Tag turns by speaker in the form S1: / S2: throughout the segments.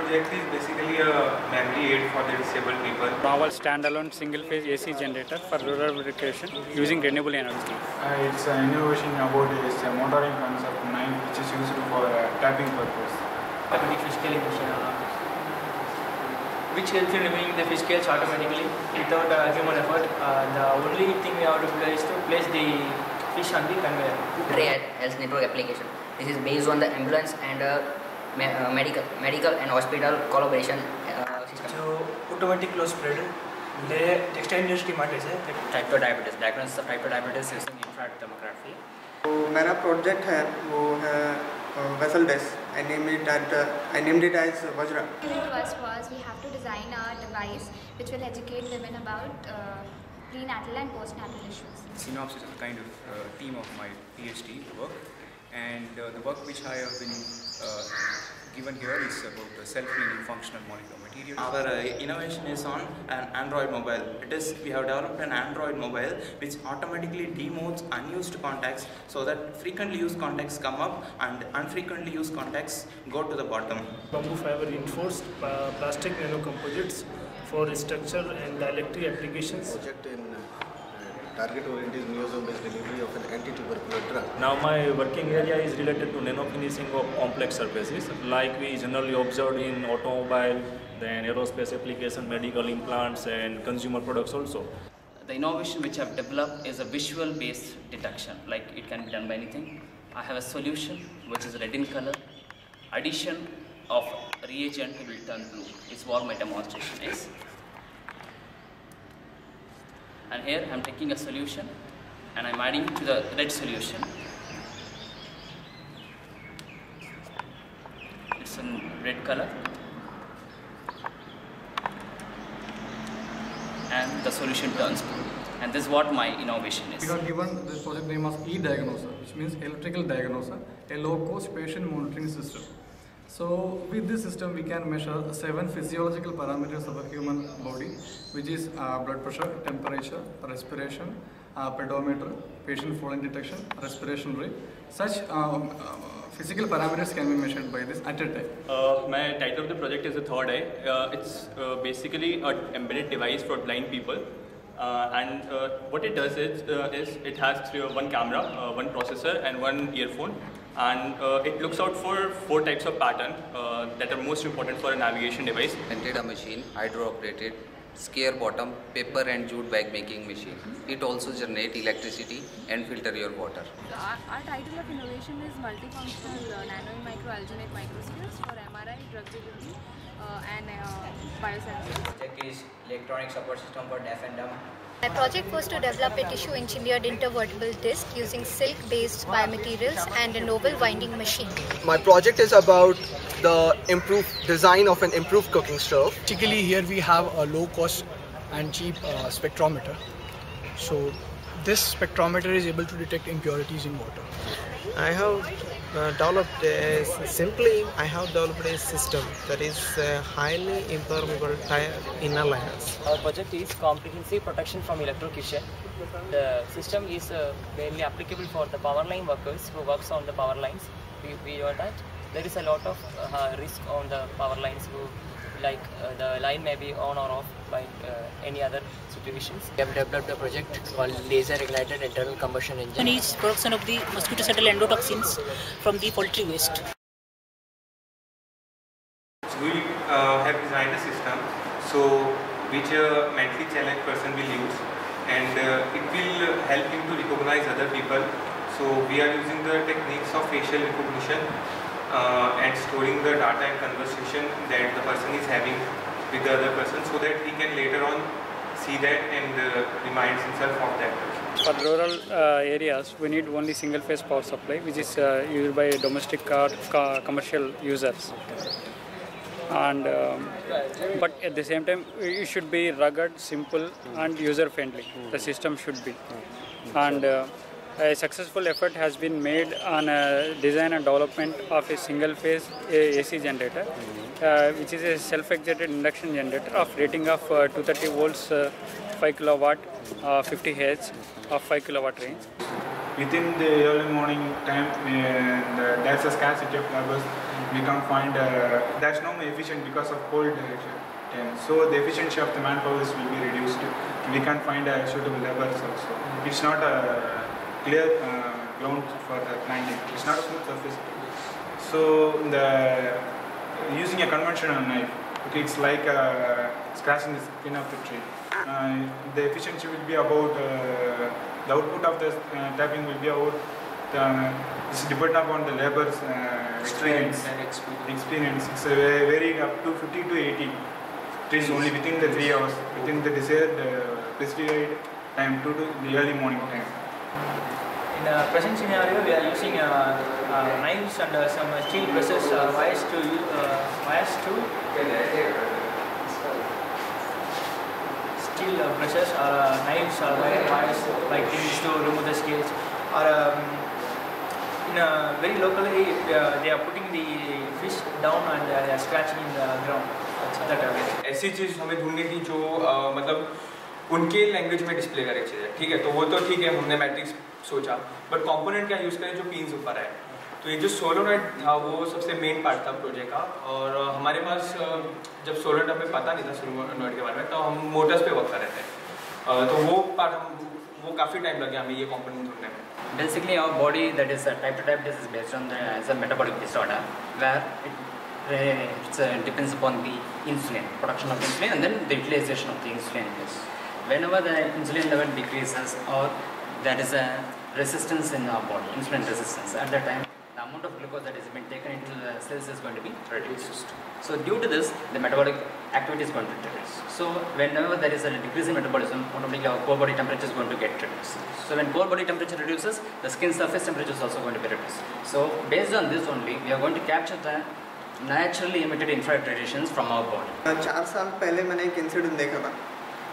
S1: project is basically a memory aid for the disabled people.
S2: Novel standalone single-phase AC generator for rural electrification using renewable energy.
S3: It's an innovation about this motoring concept 9, which is used for tapping purpose.
S4: Automatic fish scaling machine, which helps in removing the fish scales automatically without human effort. The only thing we have to do is to place the fish on the conveyor.
S5: Tray health network application. This is based on the ambulance and medical and hospital collaboration system.
S4: So automatic close spread. Textile industry माटे से
S5: type 2 diabetes diagnosis of type 2 diabetes using infrared tomography.
S6: तो मेरा project है वो है vessel base. I named it as Vajra.
S7: Was we have to design a device which will educate women about prenatal and postnatal issues.
S8: Synopsis is a kind of theme of my PhD work, and the work which I have been given here is about self-cleaning functional molecular materials.
S9: Our innovation is on an Android mobile. We have developed an Android mobile which automatically demodes unused contacts so that frequently used contacts come up and unfrequently used contacts go to the bottom.
S10: Bamboo fiber reinforced plastic nanocomposites for structure and dielectric applications.
S11: Project in target-oriented neosome-based delivery of an anti-tubercular drug.
S12: Now my working area is related to nano-finishing of complex surfaces like we generally observed in automobile, then aerospace application, medical implants and consumer products also.
S13: The innovation which I have developed is a visual-based detection, like it can be done by anything. I have a solution which is red in color. Addition of reagent will turn blue. It's what my demonstration is. And here I am taking a solution and I am adding to the red solution. It's in red color and the solution turns blue. And this is what my innovation is.
S3: We got given this project name as e-diagnoser, which means electrical diagnoser, a low-cost patient monitoring system. So with this system we can measure 7 physiological parameters of a human body, which is blood pressure, temperature, respiration, pedometer, patient falling detection, respiration rate. Such physical parameters can be measured by this at a time.
S14: My title of the project is the third eye. It's basically an embedded device for blind people. And what it does is it has one camera, one processor and one earphone. And it looks out for 4 types of pattern that are most important for a navigation device.
S15: Invented a machine, hydro-operated, scare bottom, paper and jute bag making machine. It also generates electricity and filter your water.
S16: Our title of innovation is multifunctional nano and microalginate microspheres for MRI, drug delivery and biosensors.
S5: Project is electronic support system for deaf and dumb.
S7: My project was to develop a tissue engineered intervertebral disc using silk-based biomaterials and a novel winding machine.
S6: My project is about the improved design of an improved cooking stove.
S17: Basically here we have a low-cost and cheap spectrometer. So this spectrometer is able to detect impurities in water.
S6: I have developed a system that is highly impermeable tire inner liners.
S18: Our project is comprehensive protection from electrocution. The system is mainly applicable for the power line workers who works on the power lines. We know that there is a lot of risk on the power lines who the line may be on or off by any other situations.
S19: We have developed a project called laser ignited internal combustion engine.
S20: And each production of the mosquito-settle endotoxins from the poultry waste.
S1: So we have designed a system which a mentally challenged person will use, and it will help him to recognize other people. So we are using the techniques of facial recognition and storing the data and conversation that the person is having with the other person, so that he can later on see that and reminds himself of that person.
S2: For rural areas, we need only single-phase power supply, which is used by domestic commercial users. And but at the same time, it should be rugged, simple, and user-friendly. The system should be. And a successful effort has been made on design and development of a single-phase AC generator, which is a self-excited induction generator of rating of 230 volts, 5 kilowatt, 50 Hz of 5 kilowatt range.
S21: within the early morning time, and there's a scarcity of laborers. We can't find, that's not efficient because of cold time. So the efficiency of the manpowers will be reduced. We can't find suitable laborers also. It's not a clear ground for the planting. It's not a smooth surface. So using a conventional knife, okay, it's like scratching the skin of the tree. The efficiency will be about, the output of the tapping will be about, this is dependent upon the labor's experience. It's varying up to 50 to 80 trees only within the 3 hours, within the desired specified time to the early morning time.
S4: In the present scenario, we are using knives and some steel presses, wires to steel presses or knives or wires like things to remove the scales, or very locally they are putting the fish down and they are scratching in the ground.
S22: ऐसी चीज़ हमें ढूंढनी थी जो मतलब उनके language में display करे चीज़ है, ठीक है, तो वो तो ठीक है, हमने मैट्रिक्स सोचा, बट कंपोनेंट क्या यूज़ करें जो पिन्स ऊपर है। तो ये जो सोलोनॉइड था वो सबसे मेन पार्ट था प्रोजेक्ट का, और हमारे पास जब सोलोनॉइड हमें पता नहीं था सोलोनॉइड के बारे में, तो हम मोटर्स पे वर्क कर रहे थे, तो वो पार्ट वो काफ़ी टाइम लग गया हमें ये कंपोनेंट ढूंढने में।
S5: Basically, our body, that is type to type, this is based on the metabolic disorder, where it depends upon the insulin, production of insulin, and then the utilization of the insulin. Whenever the insulin level decreases or there is a resistance in our body, insulin resistance, at that time the amount of glucose that is being taken into the cells is going to be reduced. So due to this, the metabolic activity is going to decrease. So whenever there is a decrease in metabolism, automatically our core body temperature is going to get reduced. So when core body temperature reduces, the skin surface temperature is also going to be reduced. So based on this only, we are going to capture the naturally emitted infrared radiations from our body.
S6: 4 साल पहले मैंने एक incident देखा था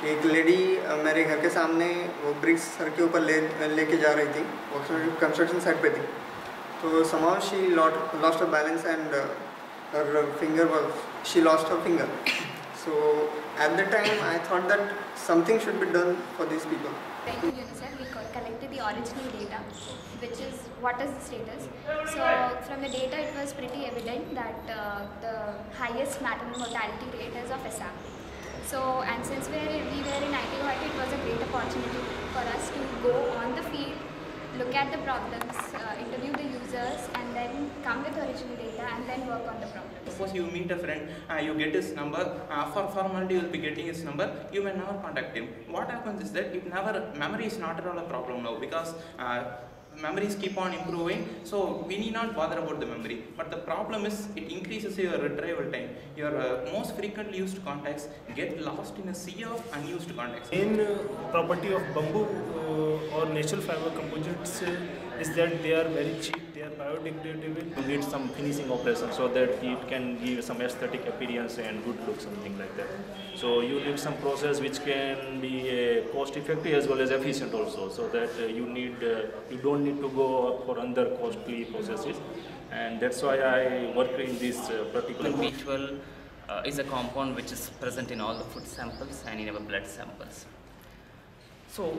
S6: कि एक lady मेरे घर के सामने वो ब्रिक्स सर के ऊपर लेके जा रही थी, वो कंस्ट्रक्शन साइट पे थी, तो somehow she lost her balance and her finger she lost her finger. So at the time I thought that something should be done for these people.
S23: Thank you, UNICEF. We collected the original data, which is what is the status. So from the data it was pretty evident that the highest maternal mortality rate is of Assam. So, and since we were in IT Guwahati, it was a great opportunity for us to go on the field, look at the problems, interview the users, and then come with original data and then work on the problems.
S9: Suppose you meet a friend, you get his number, for formality you will be getting his number, you may never contact him. What happens is that memory is not at all a problem now, because memories keep on improving, so we need not bother about the memory. But the problem is it increases your retrieval time. Your most frequently used contacts get lost in a sea of unused contacts.
S10: Main property of bamboo or natural fiber composites is that they are very cheap, they are biodegradable.
S12: You need some finishing operation so that it can give some aesthetic appearance and good look, something like that. So you need some process which can be cost effective as well as efficient also, so that you don't need to go for other costly processes, and that's why I work in this particular.
S13: B12 is a compound which is present in all the food samples and in our blood samples. So,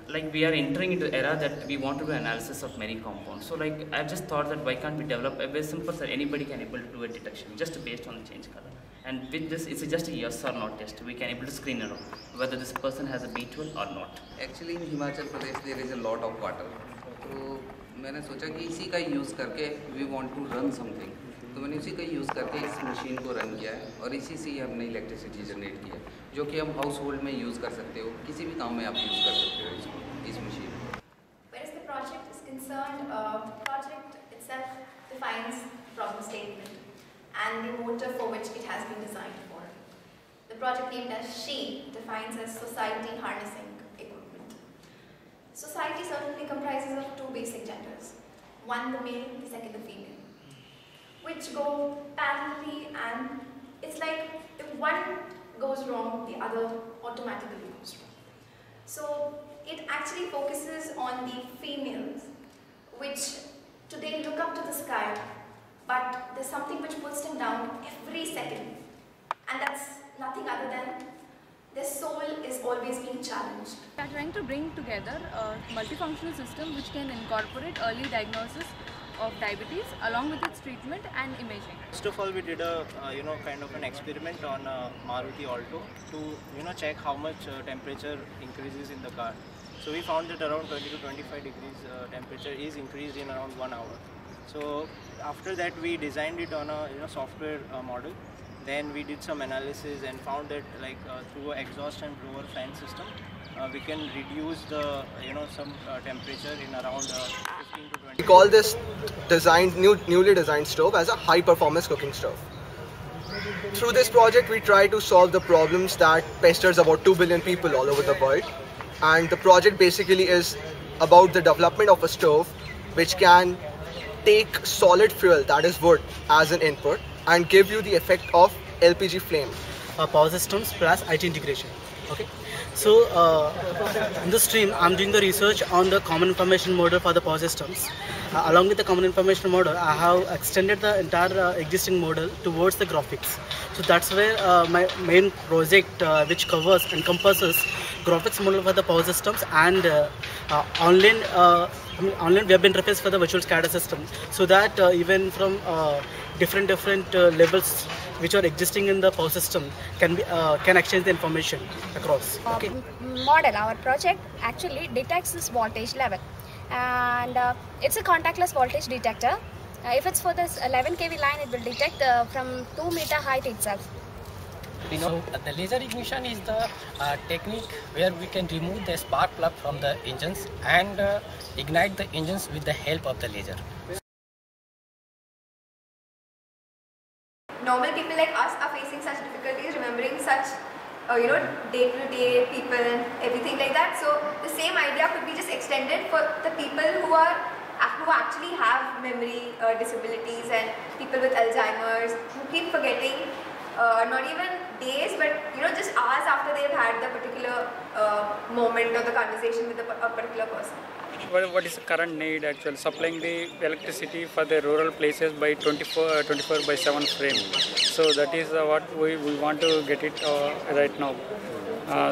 S13: like, we are entering into an era that we want to do analysis of many compounds. So, like, I just thought that why can't we develop a very simple that anybody can able to do a detection just based on the change color. And with this, it's just a yes or no test. We can able to screen around whether this person has a B12 or not.
S15: Actually, in Himachal Pradesh there is a lot of water. तो मैंने सोचा कि इसी का use करके we want to run something. तो मैंने इसी का यूज़ करके इस मशीन को रन किया है और इसी से ही हमने इलेक्ट्रिसिटी जनरेट किया है, जो कि हम हाउस होल्ड में यूज़ कर सकते हो, किसी भी काम में आप यूज़ कर सकते हो इसको, इस मशीन को.
S24: Whereas the project is concerned, project itself defines problem statement and the motive for which it has been designed for. The project named as SHE defines as society harnessing equipment. Society certainly comprises of two basic genders, one the male, the second the female, which go parallelly, and it's like if one goes wrong, the other automatically goes wrong. So it actually focuses on the females, which today look up to the sky, but there's something which puts them down every second, and that's nothing other than their soul is always being challenged.
S16: We are trying to bring together a multifunctional system which can incorporate early diagnosis of diabetes along with its treatment and imaging.
S3: First of all, we did a kind of an experiment on Maruti Alto to check how much temperature increases in the car. So we found that around 20 to 25 degrees temperature is increased in around 1 hour. So after that we designed it on a software model. Then we did some analysis and found that through exhaust and blower fan system, we can reduce the some temperature in around 15 to 20.
S8: We call this newly designed stove as a high performance cooking stove. Through this project we try to solve the problems that pesters about 2 billion people all over the world, and the project basically is about the development of a stove which can take solid fuel, that is wood, as an input and give you the effect of LPG flame.
S11: Power systems plus IT integration. Okay. So in this stream I'm doing the research on the common information model for the power systems. Along with the common information model, I have extended the entire existing model towards the graphics. So that's where my main project which encompasses graphics model for the power systems and online web interface for the virtual SCADA system, so that even from different levels which are existing in the power system can exchange the information across. Okay.
S23: Our project actually detects this voltage level, and it's a contactless voltage detector. If it's for this 11 kV line, it will detect from 2 meter height itself.
S14: So the laser ignition is the technique where we can remove the spark plug from the engines and ignite the engines with the help of the laser.
S24: Normal people like us are facing such difficulties remembering such day-to-day people and everything like that. So the same idea could be just extended for the people who actually have memory disabilities and people with Alzheimer's who keep forgetting not even days but just hours after they've had the particular moment or the conversation with a particular person.
S2: What is the current need actually? Supplying the electricity for the rural places by 24/7 frame. So that is what we want to get it right now.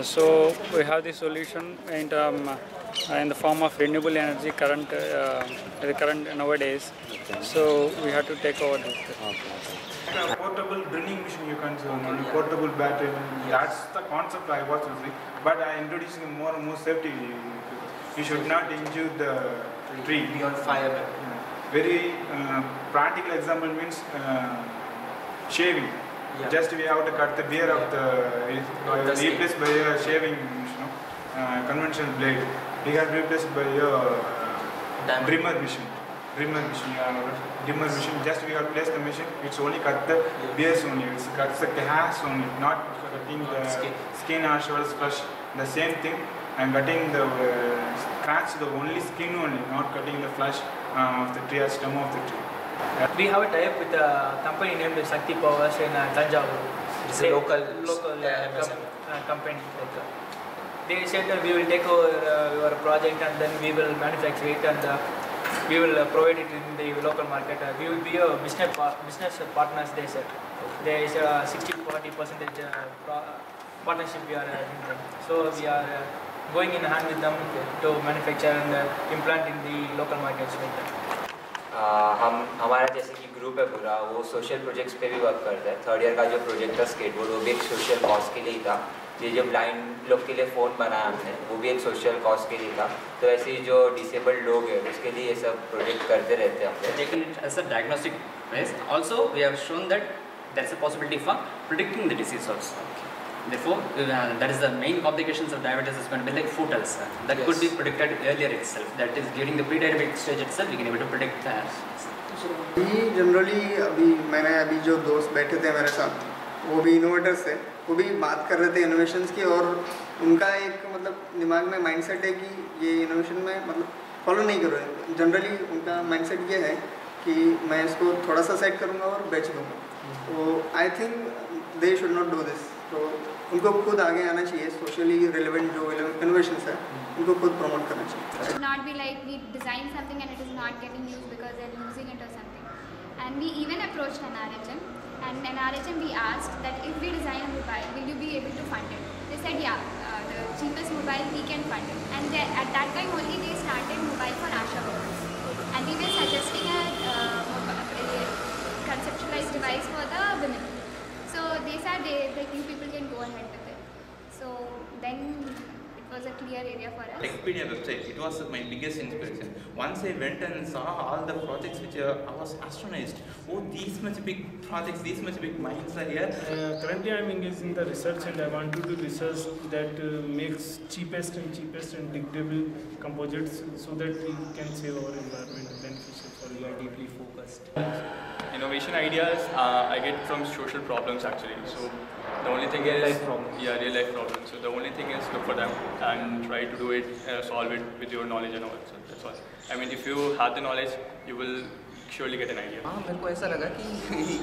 S2: So we have the solution in the form of renewable energy current nowadays. So we have to take over this.
S21: A portable drilling machine you can see, portable battery, that's the concept I was using, but I introducing more and more safety. You should not injure the tree. Be on fire. Very practical example means shaving. Yeah. Just we have to cut the beard of the replaced by a shaving, conventional blade. We have replaced by a trimmer machine. Dimmer machine. Just we have placed the machine. It's only cut the beards only. It cuts the hairs only, not cutting the skin as well as flesh. The same thing. I'm cutting the scratch the only skin only, not cutting the flesh of the tree or stem of the tree.
S4: We have a tie-up with a company named Shakti Powers in Tanjavur.
S25: It's a local
S4: company. They said that we will take over your project and then we will manufacture it and we will provide it in the local market. We will be a business partners, they said. There is a 60-40% partnership we are doing. So we are going in hand with them to manufacture and implant in the local markets with them.
S25: हमारा जैसे कि group है पूरा, वो social projects पे भी work करता है. थर्ड ईयर का जो प्रोजेक्ट था स्केटबोर्ड, वो भी एक सोशल कॉज के लिए ही था. ये जो ब्लाइंड लोग के लिए फ़ोन बनाया हमने, वो भी एक सोशल कॉज के लिए था. तो ऐसे ही जो डिसेबल्ड लोग हैं उसके लिए ये सब प्रोजेक्ट करते रहते हैं हम.
S5: Taking it as a diagnostic base. Also, we have shown that there is a possibility for predicting the disease also. Therefore, that is the main complications of diabetes is going to be like foot ulcer. That could be predicted earlier itself. That is during the pre-diabetic stage itself, we can able to predict that.
S6: Generally मैंने अभी जो दोस्त बैठे थे मेरे साथ, वो भी इनोवेटर्स थे, वो भी बात कर रहे थे इनोवेशंस की, और उनका एक दिमाग में माइंडसेट है कि ये इनोवेशन में फॉलो नहीं कर रहे. जनरली उनका माइंडसेट ये है कि मैं इसको थोड़ा सा सेट करूँगा और बेच दूँगा. तो I think they should not do this. तो उनको खुद आगे आना चाहिए. सोशली रिलेवेंट जो इनोवेशंस है उनको खुद प्रमोट करना चाहिए.
S23: It should not be like we design something and it is not getting used because they're using it or something. And we even approached NRHM, and NRHM we asked that if we design a mobile, will you be able to fund it? they said, yeah, the cheapest mobile we can fund it. And at that time only they started mobile for Asha workers. And we were suggesting a conceptualized device for the women. So they said they think people can go ahead with it. So then it was a clear area for us.
S9: Techpedia website, it was my biggest inspiration. Once I went and saw all the projects which I was astonished. Oh, these much big projects, these much big minds are here.
S10: Currently I am engaged in the research and I want to do research that makes cheapest and degradable composites so that we can save our environment beneficial for you.
S7: are deeply focused. Innovation ideas I get from social problems actually. So the only thing is real life problems. So the only thing is look for them and try to do it, solve it with your knowledge and all. So that's all. I mean, if you have the knowledge, you will surely get an idea.
S15: हाँ, मेरे को ऐसा लगा कि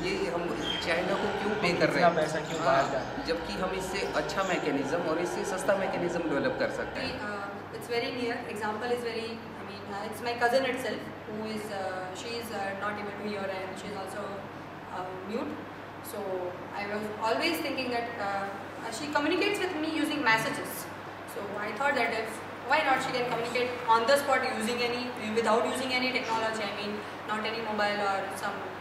S15: ये हम China को क्यों पे कर रहे हैं, पैसा क्यों बाहर जा रहा है, जबकि हम इससे अच्छा मैकेनिज्म और इससे सस्ता मैकेनिज्म डेवलप कर सकते हैं.
S17: It's very near. Example is very. I mean, it's my cousin itself who is she is not able to hear and she is also mute. So I was always thinking that she communicates with me using messages. So I thought that why not she can communicate on the spot without using any technology. I mean, not any mobile or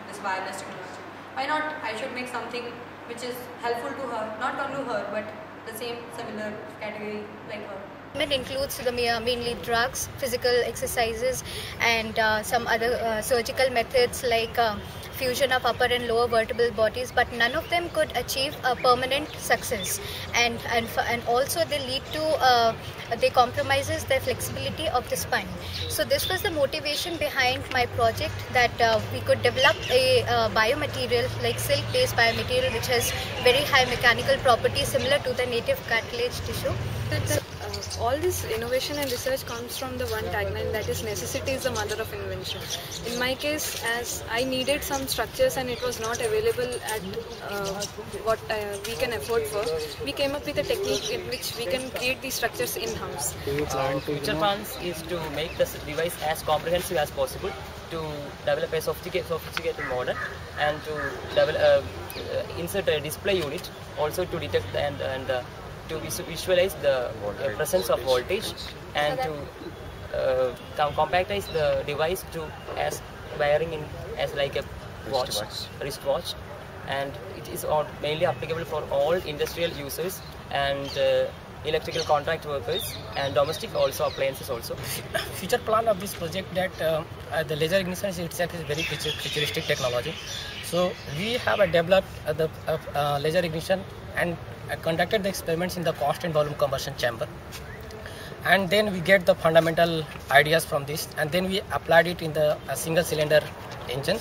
S17: this wireless technology. Why not I should make something which is helpful to her, not only her but the same similar category like her.
S23: It includes mainly drugs, physical exercises, and some other surgical methods like fusion of upper and lower vertebral bodies, but none of them could achieve a permanent success, and also they lead to they compromises the flexibility of the spine. So this was the motivation behind my project, that we could develop a biomaterial like silk-based biomaterial which has very high mechanical properties similar to the native cartilage tissue.
S16: All this innovation and research comes from the one tagline, that is necessity is the mother of invention. In my case, as I needed some structures and it was not available at what we can afford for, we came up with a technique in which we can create these structures in-house.
S18: Future plans is to make this device as comprehensive as possible, to develop a sophisticated model, and to develop, insert a display unit also to detect and to visualize the presence of voltage, and to compactize the device to as wiring in as like a wristwatch, and it is mainly applicable for all industrial users and electrical contract workers and domestic also appliances also.
S14: Future plan of this project, that the laser ignition itself is very futuristic technology. So we have developed the laser ignition and conducted the experiments in the constant volume combustion chamber, and then we get the fundamental ideas from this, and then we applied it in the single cylinder engine.